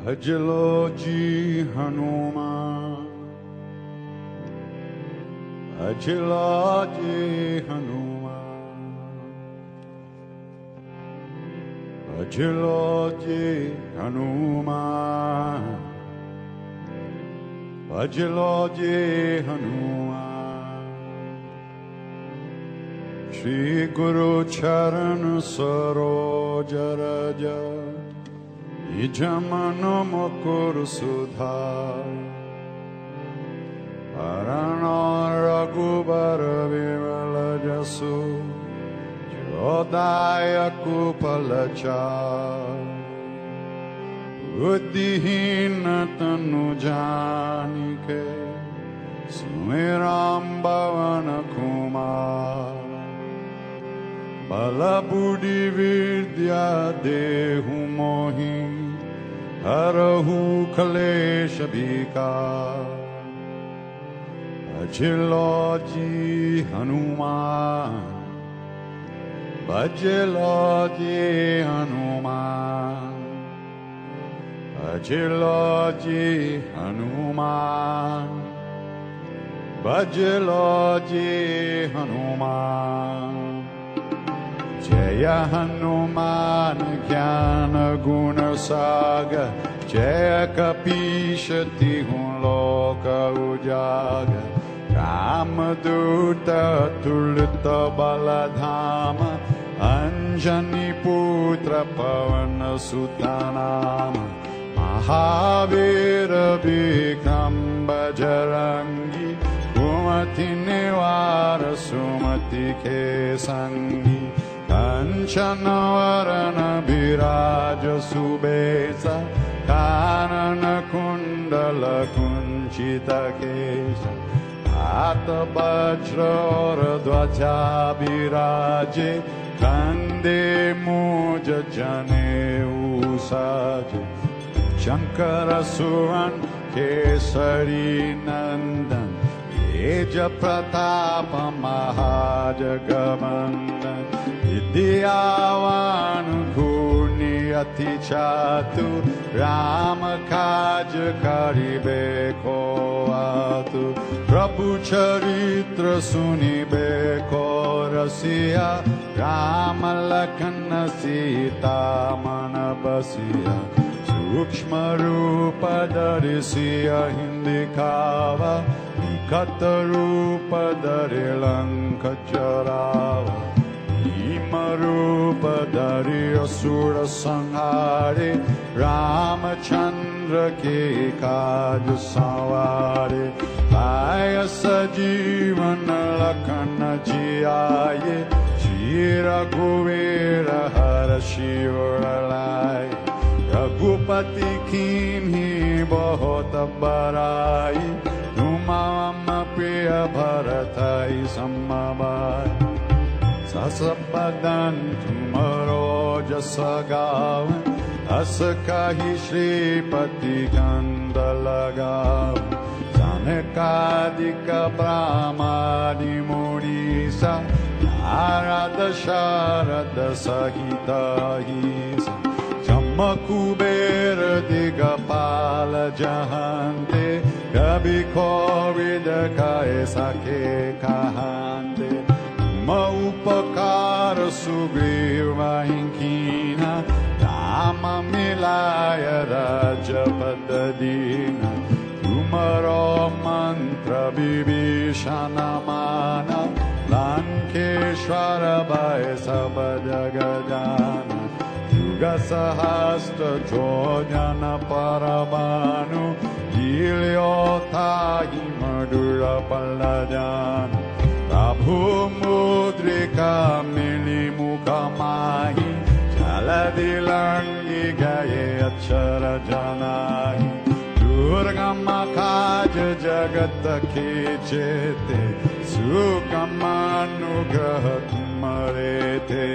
भजलो जी हनुमान, भजलो जी हनुमान, भजलो जी हनुमान, भजलो जी हनुमान। श्री गुरु चरण सरोज रज निज मन मुकुर सुधार, वरण रघुबर विमल जसु जोदायक फलचार। बुद्धिहीन तनु जानिके सुमिरम पवन कुमार। बल बुद्धि विद्या देहु मोहि, हरहु क्लेश विकार। भजलो जी हनुमान, भजलो जी हनुमान, भजलो जी हनुमान, भजलो जी हनुमान। जय हनुमान ज्ञान गुण सागर, जय कपीश तिहु लोक उजागर। रामदूत अतुलित बलधाम, अंजनी पुत्र पवन सुत नाम। महावीर विक्रम बजरंगी, कुमति निवार सुमति के संगी। कंचन वरण विराज सुबेसा, कानन कुंडल कुंचित केसा। हाथ वज्र और ध्वजा विराजे, कंधे मूज जनेऊ साजे। शंकर सुवन केसरी नंदन, तेज प्रताप महाजगवंदन। विद्यावान गुणी अति चातुर, राम काज करिबे को आतुर। प्रभु चरित्र सुनिबे को रसिया, राम लखन सीता मन बसिया। सूक्ष्म रूप धरि सियहि दिखावा, विकट रूप धरि लंक जरावा। भीम रूप धरि असुर संहारे, रामचंद्र के काज सवारे। लाय सजीवन लखन जियाए, श्री रघुवीर हर्षि उर लाए। रघुपति कीन्ही बहुत बड़ाई, तुम मम प्रिय भरतहि समभाई। सस बदन तुमरो जस गावै, हस कहि श्रीपति कंद लगावै। सनकादिक ब्रह्मादि मुनीसा, नारद शारद सहित अहिसा। जम कुबेर दिगपाल जहांते, कवि कोविद कहे सके कहांते। तुम उपकार सुग्रीव कीन्हा, राम मिलाय राजपद दीन्हा। तुमरो मंत्र विभीषण माना, लंकेश्वर भय सब जग जाना। युग सहस्त्र जोजन पर भानु, लील्यो ताहि मधुर फल जानु। प्रभु मुद्रिका मिली मुख माहि, जलधि लंघि गए अक्षर जनाहि। दुर्गम काज जगत के जेते, सुगम अनुग्रह तुम्हारे थे।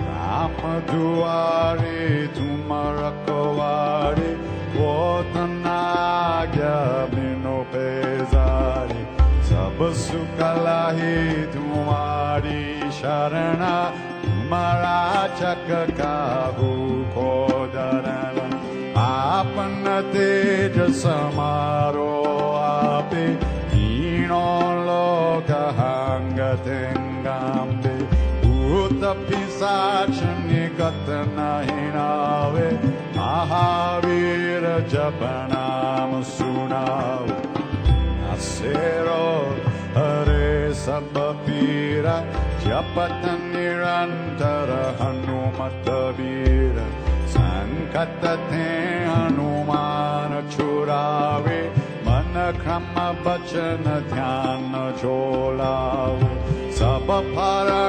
राम दुआरे तुम रखवारे, वो तनाज्ञा बिनु पैजारे। सब सुख लाहे तुम्हारी शरणा, तुम्हारा चक काहू को डरना। Apana teja samaro ape Ino loka hanga tengambe Uta pisachani katana hinave Mahavira japanam sunave Asero hare sabapira Japatan nirantara hanumatabira Sankatate hanumana churave Manakrama bachana dhyana cholave Sabapara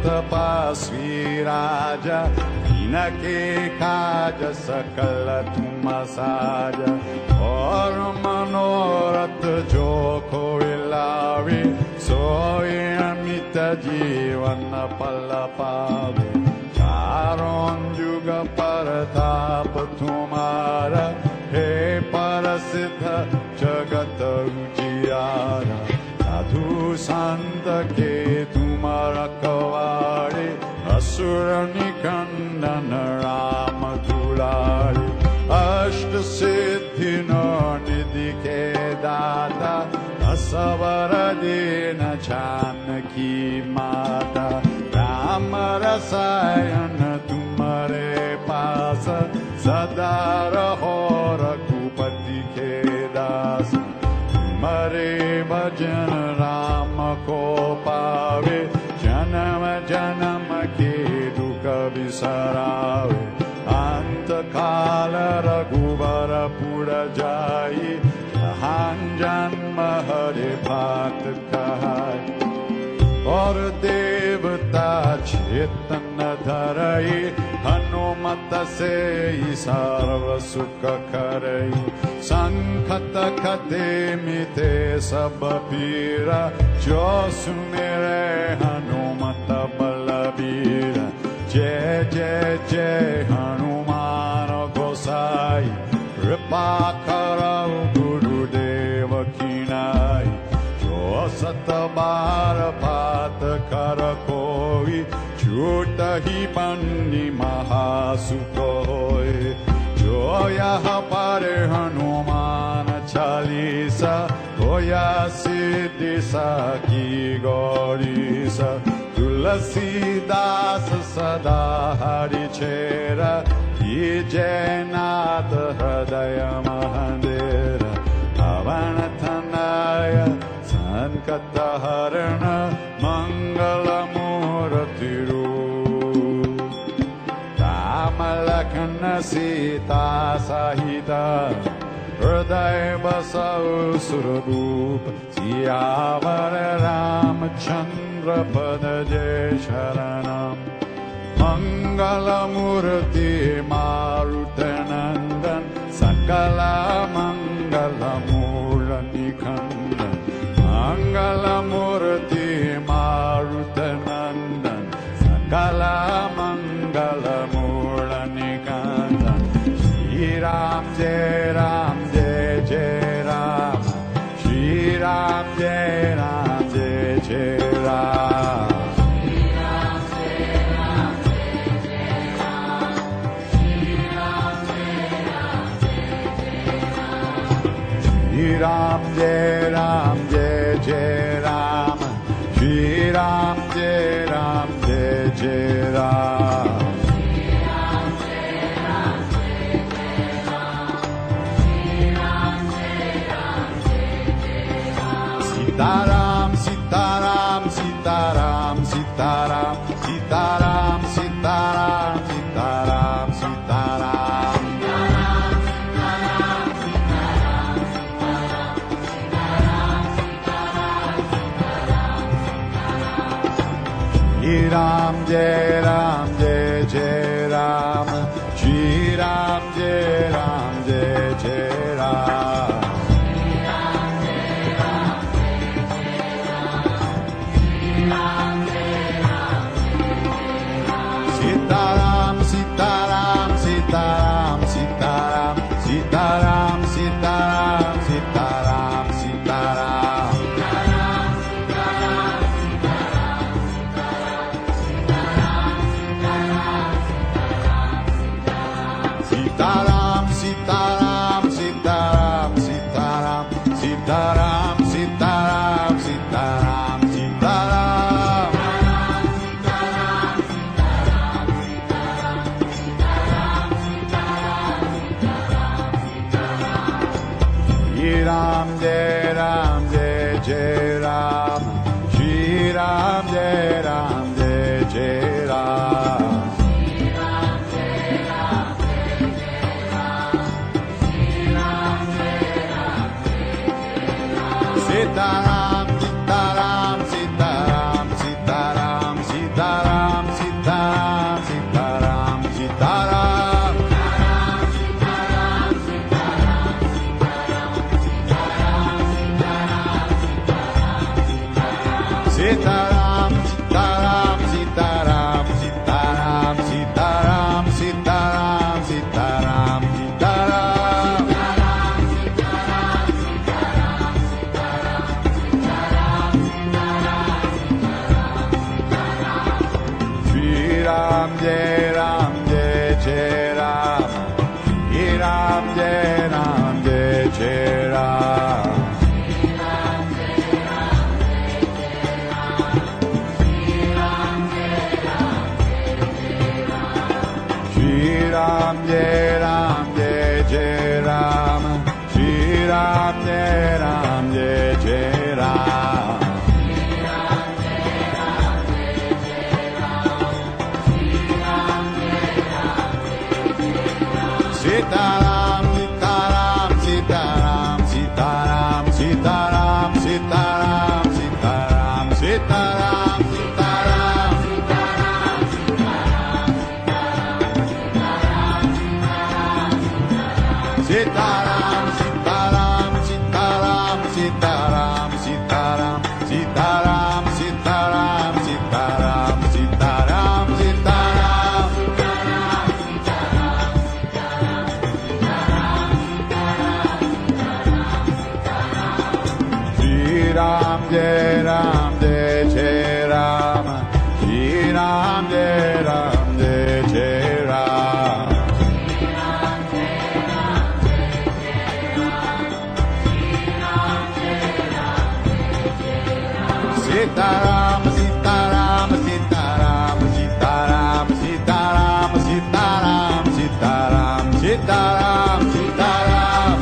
tapasvi raja Inake kaja sakala tumasaja Or manorat jo koilave Soye amita jivana palapave Charon juga paratap tumara He parasiddha jagat ujiyara Sadhu santa ke tumara kavare Asura nikandana rama dulare Ashta siddhi no nidhi ke data Asavara dena Janaki mata Rama rasayana tumare pasa Sadara hora kupati ke dasa Tumare bhajan Rama ko pave Janama janama ke dukha visarave Anta kala raghuvara pura jai Jahan janma hare bhat kahai और देवता चेतन धरई हनुमत से सर्व सुख करई संखत खते मिते सब पीरा जो सुमेरे हनुमत बलबीरा जय जय जय हनुमान गोसाई कृपा करौ गुरुदेव की नाई सत बार पात कर कोई झूठ ही बन्नी महासुख होय जो यह पर हनुमान चालीसा होया सिद्धि की गौरीसा तुलसीदास सदा हरि चेरा ये जयनाथ हृदय मंदिर पवन तनय Sankataharana Mangalamuratiru Ramalakana Sita Sahita Hridaya Basau Suradup Siyavara Ramachandra Padaje Sharanam Mangalamurti Marutanandan Sakala Mangalamula Nikandan Mangalamurti Marutanandan Sakala Mangalamula Nikandan Shri Ram Jai Ram Jai Jai Ram Shri Ram Jai Ram Jai Jai Ram Shri Ram Jai Ram Jai Jai Ram Shri Ram Jai Ram Jai Jai Ram Sitaram Sitaram Sitaram Sitaram Sitaram Sitaram Sitaram Sitaram Shri Ram Jai Ram Jai Jai Ram Shri Ram Jai Ram Jai Jai Ram Sitaram Sitaram Sitaram Sitaram Sitaram Sitaram Sitaram Sitaram Ram, Jai Ram, Jai Jai Ram. Shri Ram, Jai Ram, Jai Jai Ram. Sitaram, Sitaram, Sitaram, Sitaram, Sitaram, Sitaram, Sitaram, Sitaram. Sitaram, Sitaram, Sitaram, Sitaram, Sitaram, Sitaram, Sitaram, Sitaram. Shri Ram, Jai Ram, Jai Jai Ram. Shri Ram, Jai Ram, Jai Jai Ram. Shri Ram, Jai Ram, Jai Jai Ram. Shri Ram, Jai Ram, Jai Jai Ram. Sitaram, Sitaram, Sitaram, Sitaram, Sitaram, Sitaram, Sitaram, Sitaram, Sitaram. Sitaram, Sitaram, Sitaram, Sitaram, Sitaram, Sitaram, Sitaram, Sitaram, Sitaram, Sitaram. Shri Ram, Jai Ram, Jai Jai Ram. Shri Ram, Jai Ram, Jai Jai Ram. Sitaram, Sitaram, Sitaram, Sitaram, Sitaram, Sitaram, Sitaram, Sitaram, Sitaram.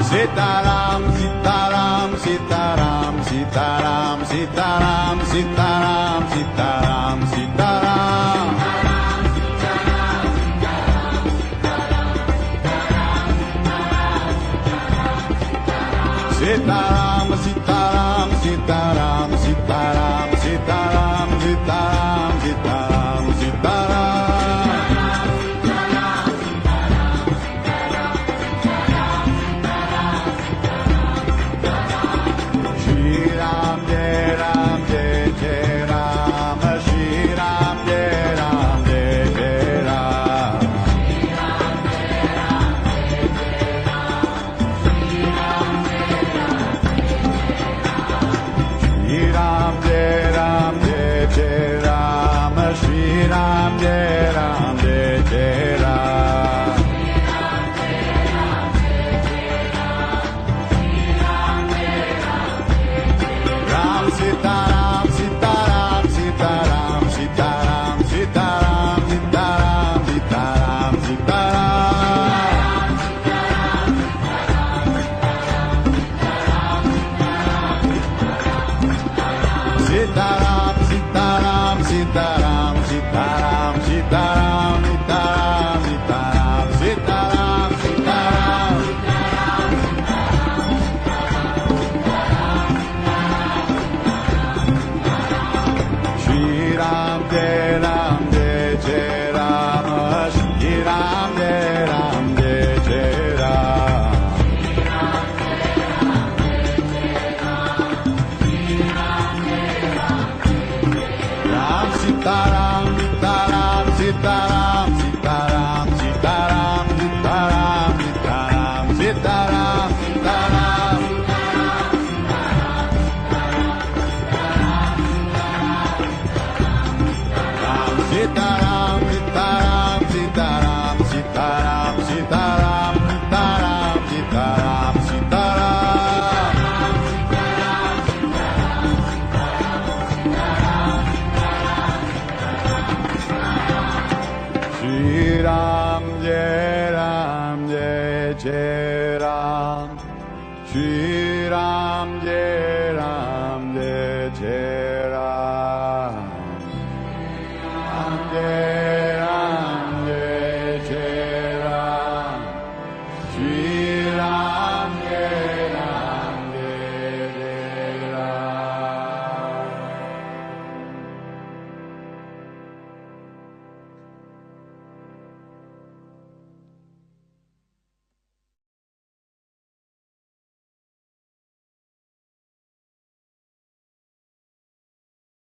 Sitaram, Sitaram, Sitaram, Sitaram, Sitaram, Sitaram, Sitaram, Sitaram. Sitaram, Sitaram, Sitaram, Sitaram, Sitaram, Sitaram, Sitaram, Sitaram. Shri Ram, Jai Ram, Jai Jai Ram. Shri Ram, Jai Ram, Jai Jai Ram. Shri Ram, Jai Ram, Jai Jai Ram. Shri Ram, Jai Ram, Jai Jai Ram. Ram, Sitaram, Sitaram, Sitaram, Sitaram, Sitaram, Sitaram, Sitaram, Sitaram. Sitaram, Sitaram, Sitaram, Sitaram, Sitaram, Sitaram, Sitaram, Sitaram, Sitaram. Shri Ram, Jai Ram, Jai Jai Ram. Shri Ram, Jai Ram, Jai Jai Ram. Ram, Sitaram, Sitaram, Sitaram, Sitaram, Sitaram, Sitaram, Sitaram, Sitaram, Sitaram. Ram, Sitaram, Sitaram, Sitaram, Sitaram, Sitaram, Sitaram, Sitaram, Sitaram. Shri